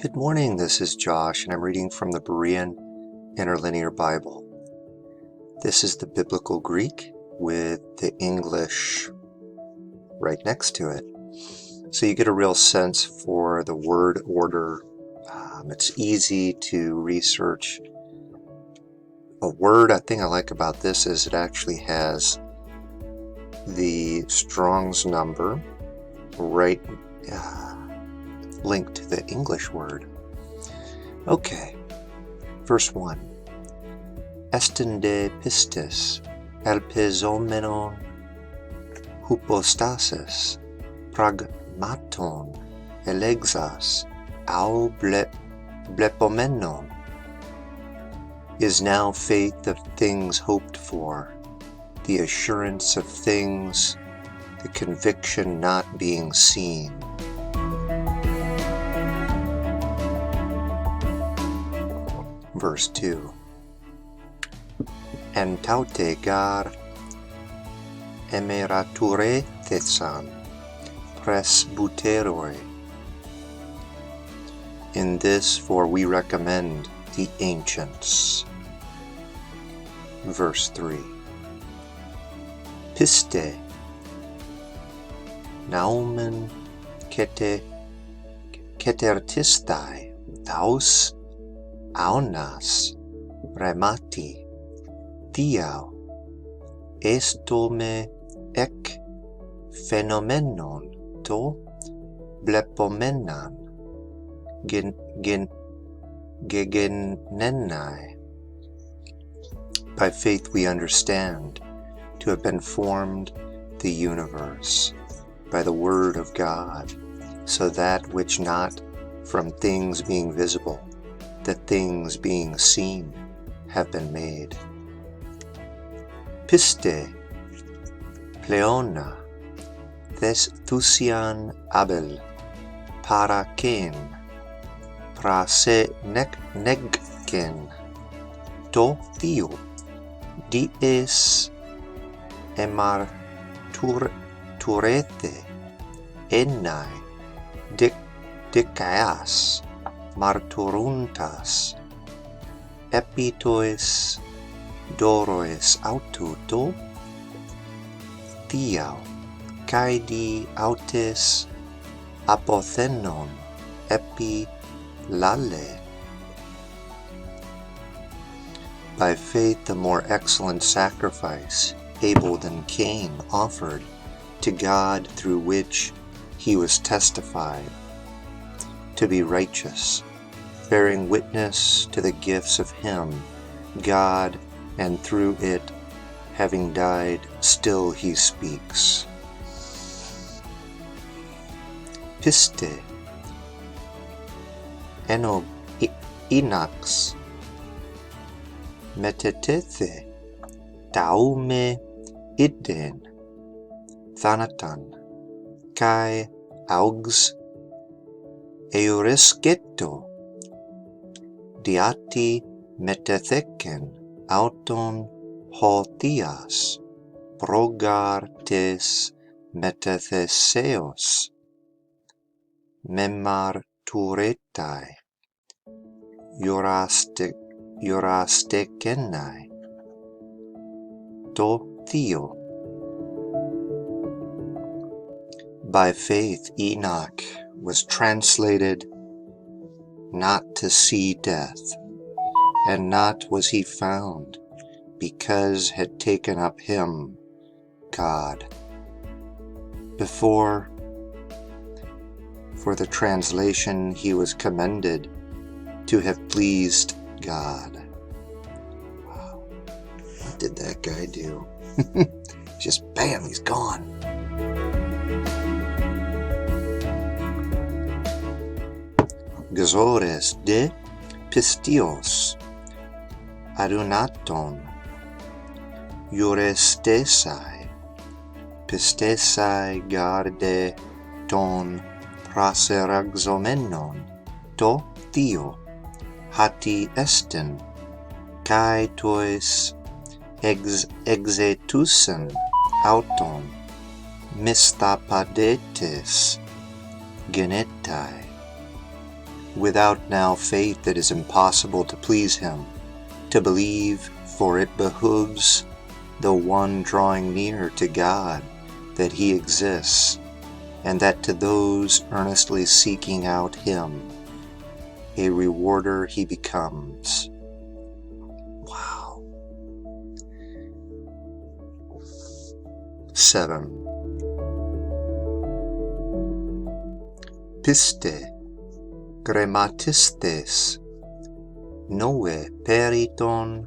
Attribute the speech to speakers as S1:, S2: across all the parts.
S1: Good morning, this is Josh, and I'm reading from the Berean Interlinear Bible. This is the Biblical Greek with the English right next to it. So you get a real sense for the word order. It's easy to research a word. I think I like about this is it actually has the Strong's number right linked to the English word. Okay, verse 1. Estende pistis, elpizomenon, hypostasis, pragmaton, elexas, au blepomenon. Is now faith of things hoped for, the assurance of things, the conviction not being seen. Verse 2. Entaute gar emerature thesan presbyteroi. In this, for we recommend the ancients. Verse 3. Piste naumen ketertistai taus aunas remati Diau estome ek phenomenon to blepomenan gegenenai. By faith we understand to have been formed the universe by the word of God, so that which not from things being visible, the things being seen, have been made. Piste, pleona, thusian abel, paraken, prase negken, to theo, dies emar turete, enai, dikaas, marturuntas, epitois, dorois aututo, thiau, caedi autes, apothenon, epi lale. By faith the more excellent sacrifice Abel than Cain offered to God, through which he was testified to be righteous, bearing witness to the gifts of him, God, and through it, having died, still he speaks. Piste enox metethethe taume iden thanatan kai augs euresketo diati metetheken auton ho theas progar tes metetheseos memar turetai eurastekenai to theo. By faith Enoch was translated not to see death, and not was he found, because had taken up him God. Before, for the translation he was commended to have pleased God. Wow, what did that guy do? Just bam, he's gone. Gazores de pistios adunaton eurestesai pistesai garde ton proseraxomenon to theo hati esten kai tois exetusen auton mistapadetes genetai without now faith it is impossible to please him. To believe, for it behooves the one drawing near to God, that he exists, and that to those earnestly seeking out him, a rewarder he becomes. Wow. 7. Piste, grammatistes, noe periton,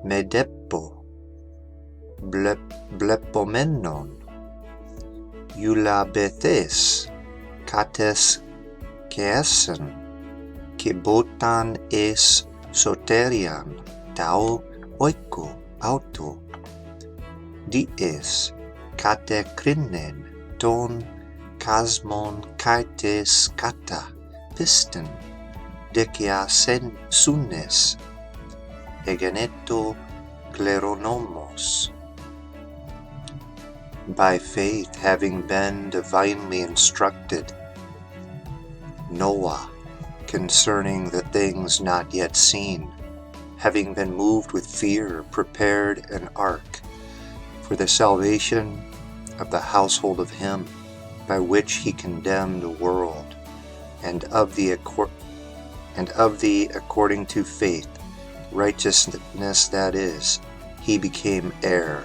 S1: medepo, blepomenon, eulabethes, cates caesen, kibotan es soterian, tau oiko auto, dies catecrinen ton casmon caetes cata piston, decia sen sunnes, egeneto kleronomos. By faith, having been divinely instructed, Noah, concerning the things not yet seen, having been moved with fear, prepared an ark for the salvation of the household of him by which he condemned the world, and of the according to faith, righteousness that is, he became heir.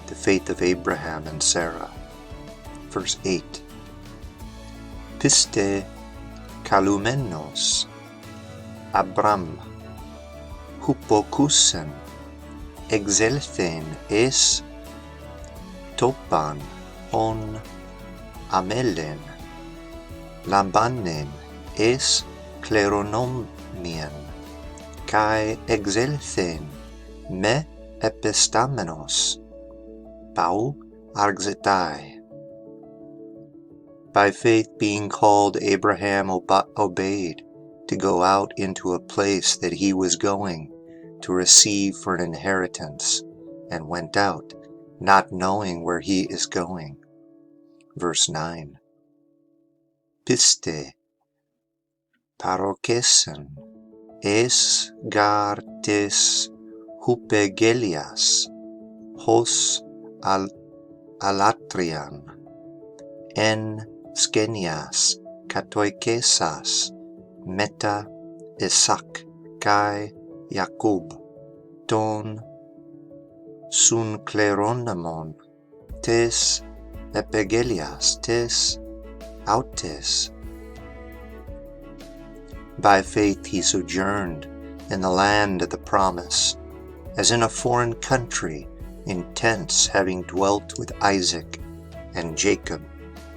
S1: The faith of Abraham and Sarah. Verse 8. Piste kalumenos, Abram, hupokusen, exelthen es, topan, on, amelen, Labanen es kleronomian, kai exelthen me epistamenos, pau argzetai. By faith being called, Abraham obeyed to go out into a place that he was going to receive for an inheritance, and went out, not knowing where he is going. Verse 9. Piste parokesen es gartes hupegelias hos alatrian en skenias katoikesas meta Isaac kai Jacob ton sun kleronomon tes epigelias tes autes. By faith he sojourned in the land of the promise, as in a foreign country, in tents, having dwelt with Isaac and Jacob,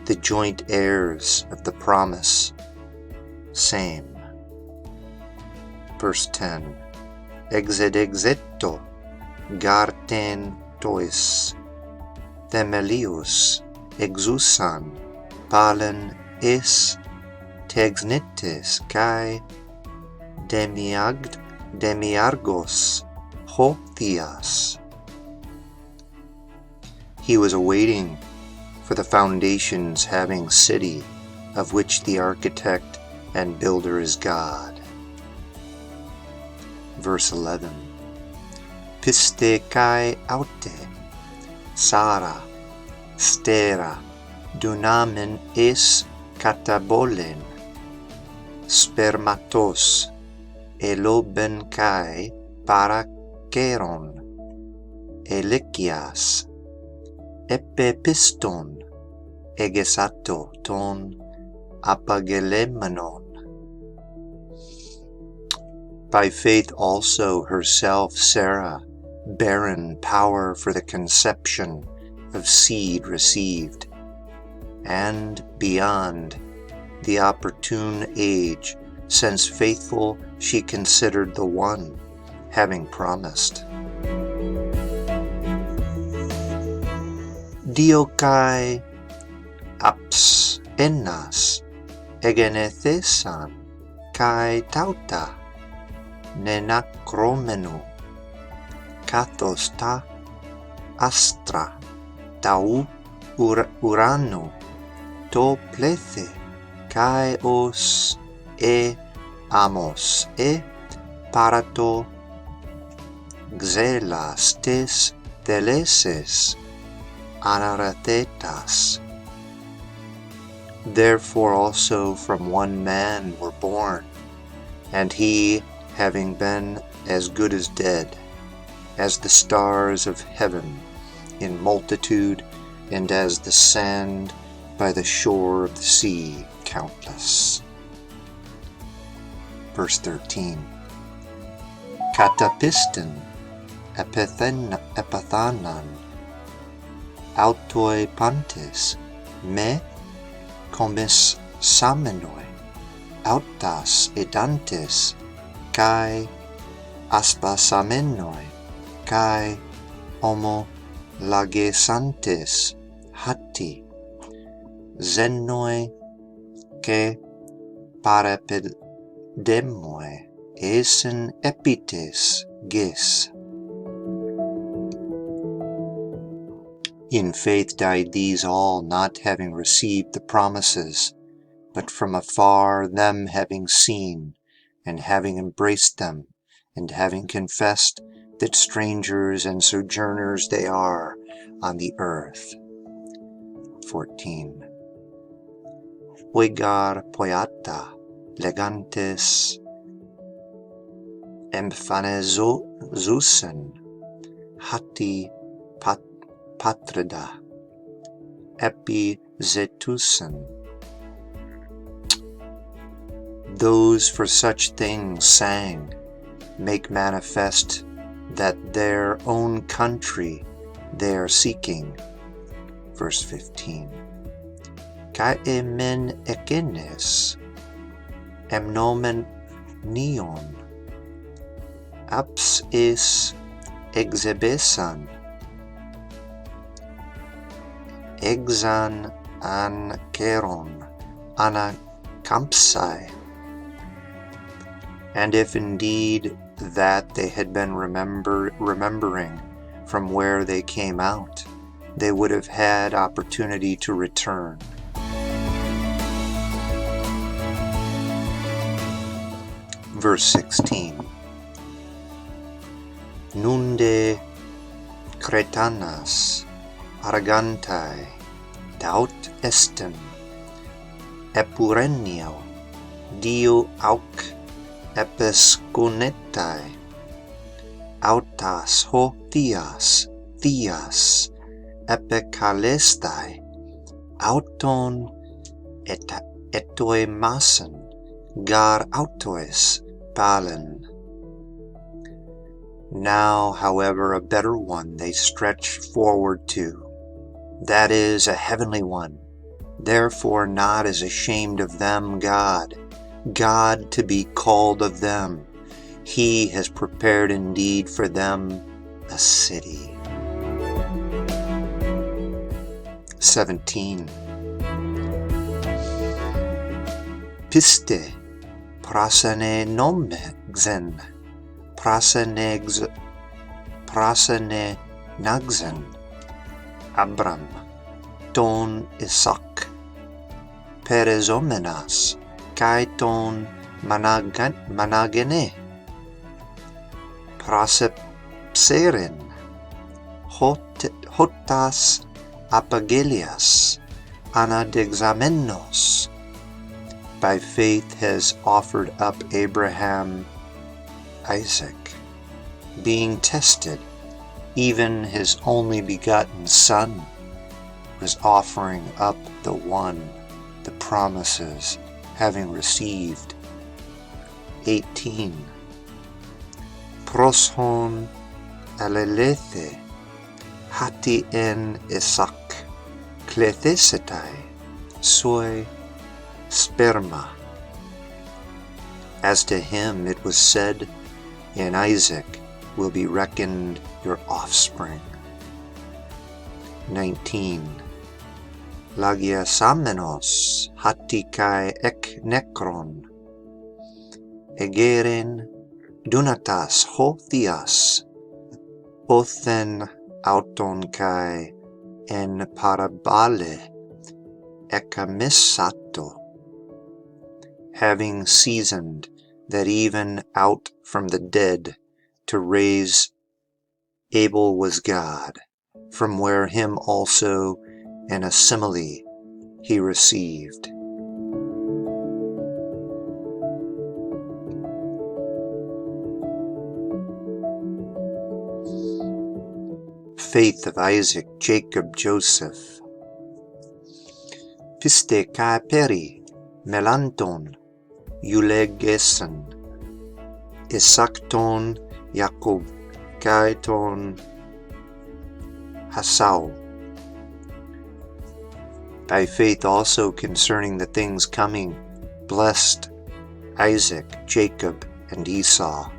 S1: the joint heirs of the promise. Same. Verse 10. Exeto garten tois, themelius exusan, palen es texnites kai demiargos hothias. He was awaiting for the foundations, having city, of which the architect and builder is God. Verse 11. Piste kai aute, Sarah, stera, dunamen es katabolen, spermatos, eloben kai parakeron, elikias, epepiston, egesato ton apagelemenon. By faith also herself Sarah, barren, power for the conception of seed received, and beyond the opportune age, since faithful she considered the one having promised. Diokai aps ennas egenethesan kai tauta nenakromenu kathos ta astra tau uranu to plethe, kai os e amos e parato xelas tes theleses anarathetas. Therefore also from one man were born, and he, having been as good as dead, as the stars of heaven in multitude, and as the sand by the shore of the sea countless. Verse 13. Katapiston epithanan autoi pantes me comis samenoi autas edantes kai aspasamenoi kai homo lagesantes hati zenoi ke parapedemoi esen epites gis. In faith died these all, not having received the promises, but from afar them having seen, and having embraced them, and having confessed that strangers and sojourners they are on the earth. 14. Oigar poiata legantes emphanezusen hati patrida epizetusen. Those for such things sang, make manifest that their own country they are seeking. Verse 15. Kai emen ekenes emnomen neon aps is exebesan exan an keron ana campsai. And if indeed that they had been remembering from where they came out, they would have had opportunity to return. Verse 16. Nunde cretanas argantai daut estem epurennio dio auc epescunetai autas ho theas epecalestai auton etoemasen gar autoes palen. Now, however, a better one they stretch forward to, that is, a heavenly one. Therefore not is ashamed of them God to be called of them. He has prepared indeed for them a city. 17. Piste prasane nomexen prasane nagzen Abram ton Isaac perezomenas kai ton managene prasepseren hotas apagelias anadexamenos. By faith has offered up Abraham Isaac, being tested, even his only begotten son was offering up the one, the promises, having received. 18. Proshon alelethe hati en Isaac klethesetai soi sperma. As to him it was said, in Isaac will be reckoned your offspring. 19. Lagiasamenos hatikai ek nekron egeren dunatas ho theas othen auton kai en parabale ekamisato, having seasoned that even out from the dead to raise Abel was God, from where him also in a simile he received. Faith of Isaac, Jacob, Joseph. Piste kai peri, melanton, eulegesen, Isakton, Jacob, Kaiton, Hasau. By faith also concerning the things coming, blessed Isaac, Jacob, and Esau.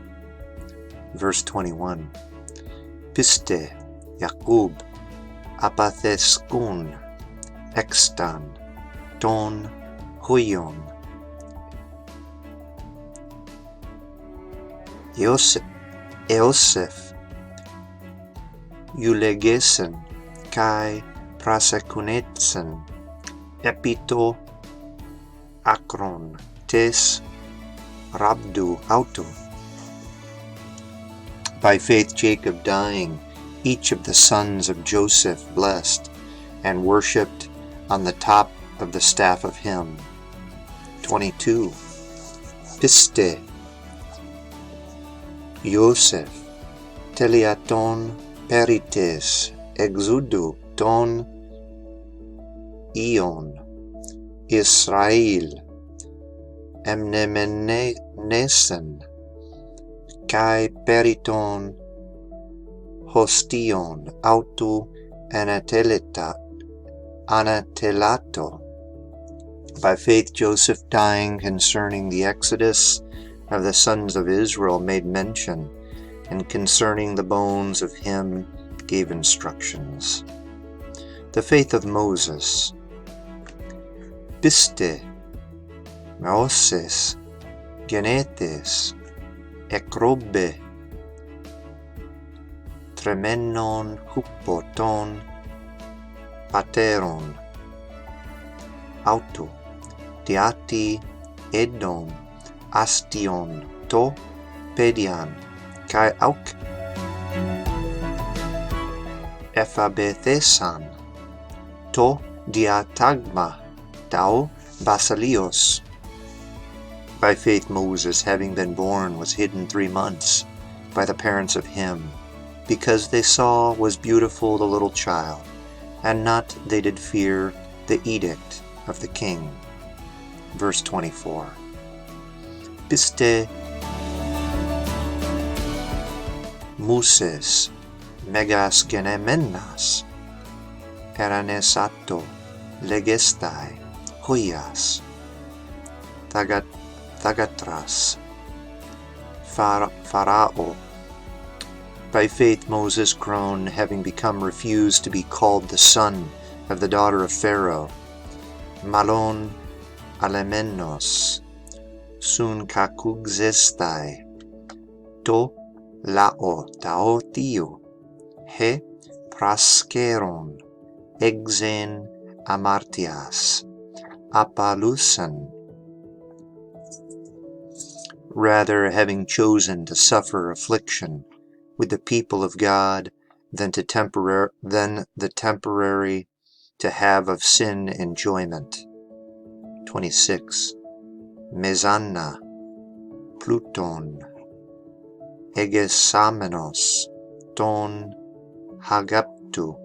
S1: Verse 21. Piste, Jacob, apatheskun, extan, ton, huion. Eosef, eulegesen, kai prasekunetsen, epito, akron, tes, rabdu, auto. By faith Jacob dying, each of the sons of Joseph blessed, and worshipped on the top of the staff of him. 22. Piste, Yosef, teliaton perites, exudu ton ion, Israel, emnemenesen, kai periton hostion autu anatelato. By faith Joseph dying concerning the exodus of the sons of Israel made mention, and concerning the bones of him gave instructions. The faith of Moses. Piste, Moses, genetes, ekrobe, tremenon hupoton, pateron, auto, diati, edom, astion, to, pedian, kai auk, ephabethesan, to, diatagma, tau, basilios. By faith Moses, having been born, was hidden 3 months by the parents of him, because they saw was beautiful the little child, and not they did fear the edict of the king. Verse 24. Piste, Moses, megas genemenas, eranesato, legestai, hoias, Tagatras, Pharao. By faith Moses grown, having become refused to be called the son of the daughter of Pharaoh, Malon alemenos, sun kakugzestai, to lao tao tio, he praskeron, exen amartias, apalusan. Rather, having chosen to suffer affliction with the people of God than the temporary to have of sin enjoyment. 26. Mezanna, Pluton, Egesamenos, ton Hagaptu,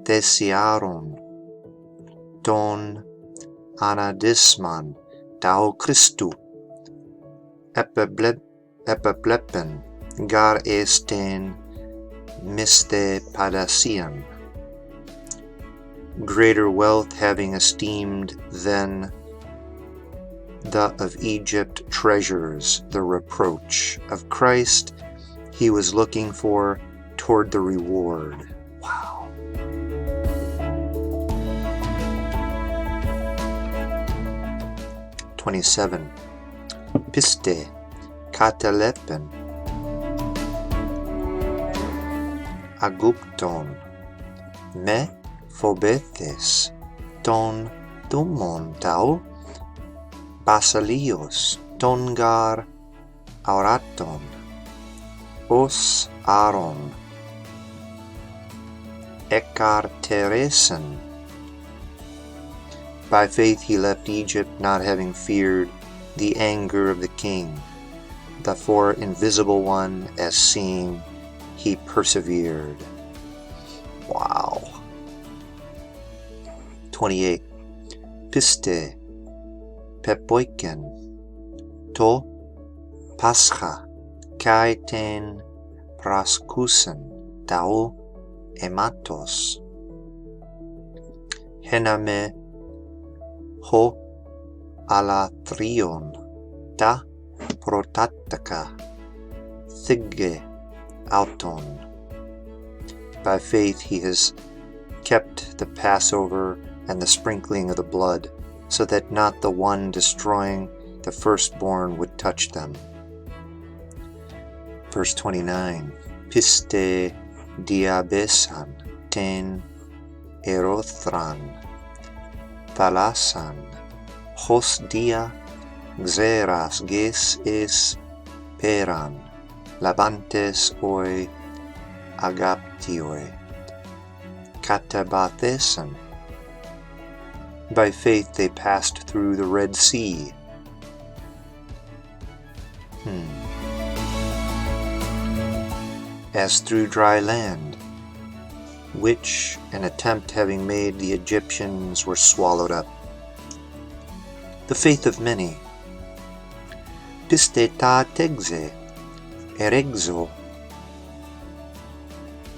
S1: Thesiaron, ton Anadisman, Tao Christu, Epiplepen, gar esten miste padasian. Greater wealth having esteemed than the of Egypt treasures, the reproach of Christ he was looking for toward the reward. Wow. (27) Piste, katalepen, agupton, me phobethes, ton Thumon tau, Basilios tongar auraton, os aron, ekar teresen. By faith he left Egypt, not having feared the anger of the king. The four invisible one, as seeing, he persevered. Wow. 28. Piste, pepoiken, to, pascha, kai ten, praskusen, tau, ematos. Hename, ho, alatrion, ta, protataka, thigge, auton. By faith he has kept the Passover and the sprinkling of the blood, so that not the one destroying the firstborn would touch them. Verse 29. Piste diabesan ten erothran, thalasan, hos dia xeras ges es peran, labantes oi agaptioi, katabathesan. By faith they passed through the Red Sea. As through dry land, which, an attempt having made, the Egyptians were swallowed up. The faith of many. Piste ta tegze, erexo,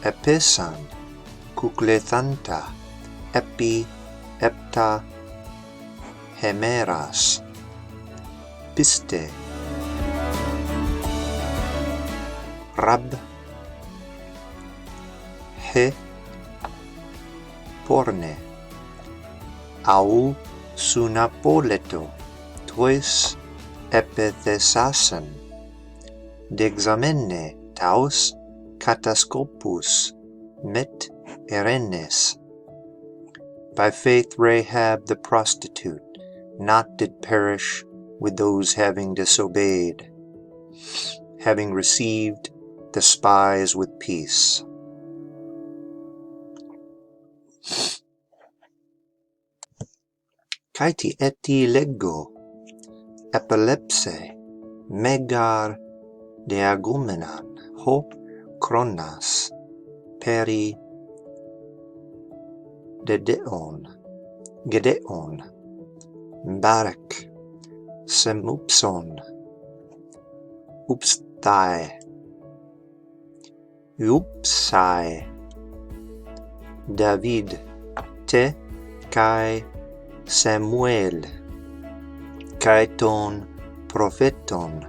S1: epesan, kuklethanta, epi, epta, hemeras, piste, rab, he, porne, au sunapoleto, tois epithesasen, dexamene taus katascopus met erenes. By faith Rahab the prostitute not did perish with those having disobeyed, having received the spies with peace. Kaiti eti lego, epilepse, megar deagumenan, ho kronas, peri Gedeon, Barak, Semupson, Upstai, David, te, kai, Samuel, kaiton, propheton.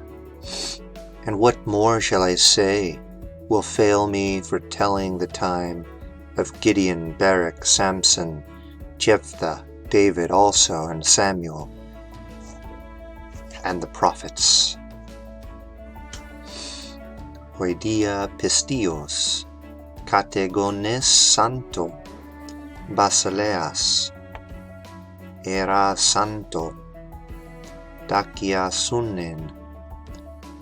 S1: And what more shall I say will fail me for telling the time of Gideon, Barak, Samson, Jephthah, David also, and Samuel, and the prophets. Hoidia pistios, kategones santo, basileas, era santo, dakia sunnen,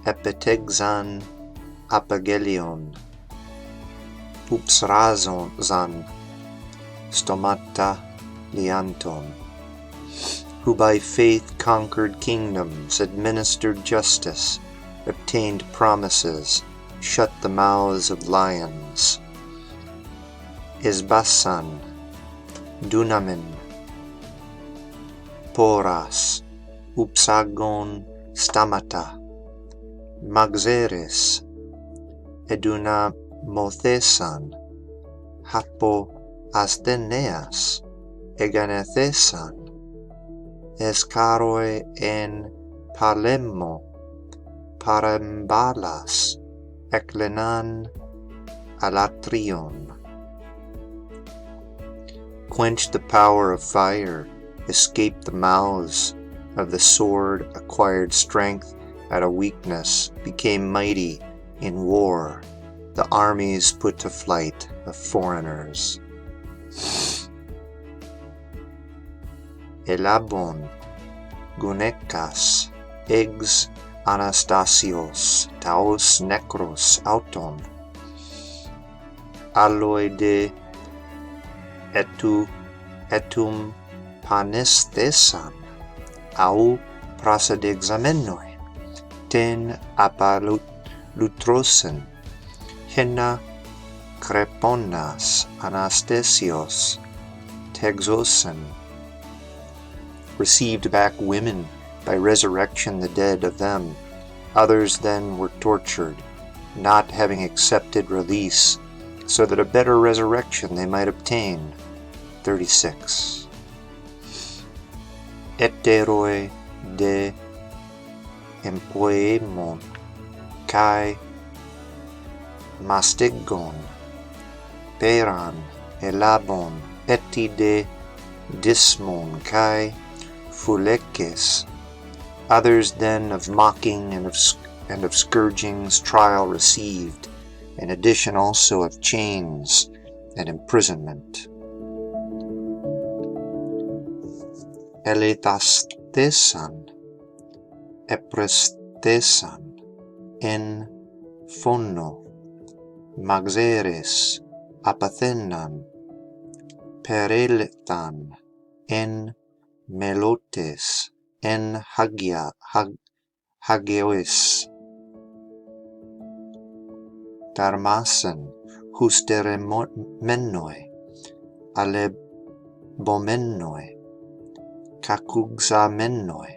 S1: epitegzan, apagelion, upsrazon, stomata lianton, who by faith conquered kingdoms, administered justice, obtained promises, shut the mouths of lions. Esbasan, Dunamin, Poras, Upsagon, Stamata, Magzeres, Eduna Mothesan, Hapo Astheneas, Eganethesan, Escaroi en Palemmo, Parambalas, Eklenan, Alatrion. Quenched the power of fire, escaped the mouths of the sword, acquired strength at a weakness, became mighty in war, the armies put to flight of foreigners. elabon, gunekas, egs Anastasios, taos necros auton, aloide etum panis thesan, au prasedexamenoi, ten apalutrosen, henna kreponas Anastasios, texosen, received back women by resurrection the dead of them. Others then were tortured, not having accepted release, so that a better resurrection they might obtain. 36. Eteroi de empoemon kai mastigon peran elabon eti de dismon kai fulekes. Others then of mocking and of scourgings trial received, in addition also of chains and imprisonment. Eletastesan, eprestesan, en phono, maxeres, apathenan, pereletan, en melotes, en hageois, darmasen, husteremenoi, alebomenoi, kakuxamenoi.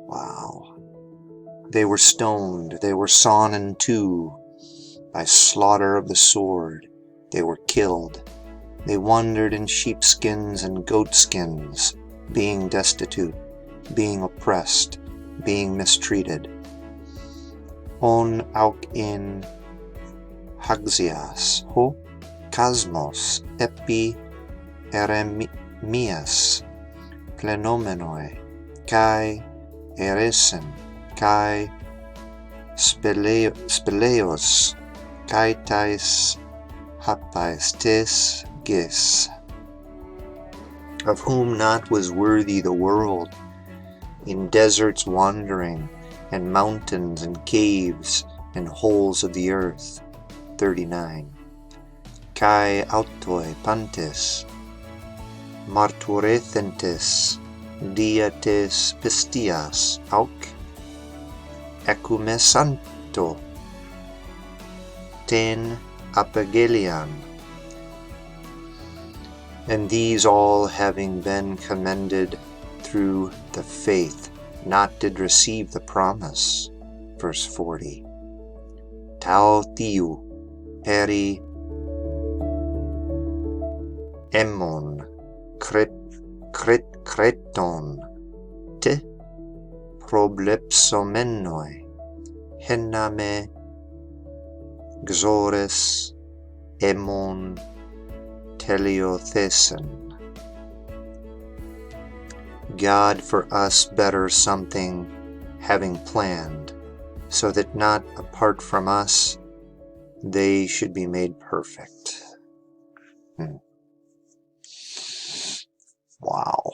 S1: Wow. They were stoned, they were sawn in two by slaughter of the sword, they were killed. They wandered in sheepskins and goatskins, being destitute, being oppressed, being mistreated. On auk in haxias, ho kasmos, epi eremias, plenomenoi, kai eresen, kai speleos, kai tais hapais tes gis, of whom not was worthy the world, in deserts wandering, and mountains and caves and holes of the earth. 39. Kai autoi pantes, marturethentes, diates pistias, auk ecumesanto, ten apagelian. And these all having been commended through the faith, not did receive the promise. Verse 40. Tau tiu peri emon kreton te problepsomenoi henname xores emon teliothesen. God for us better something having planned, so that not apart from us they should be made perfect. Wow.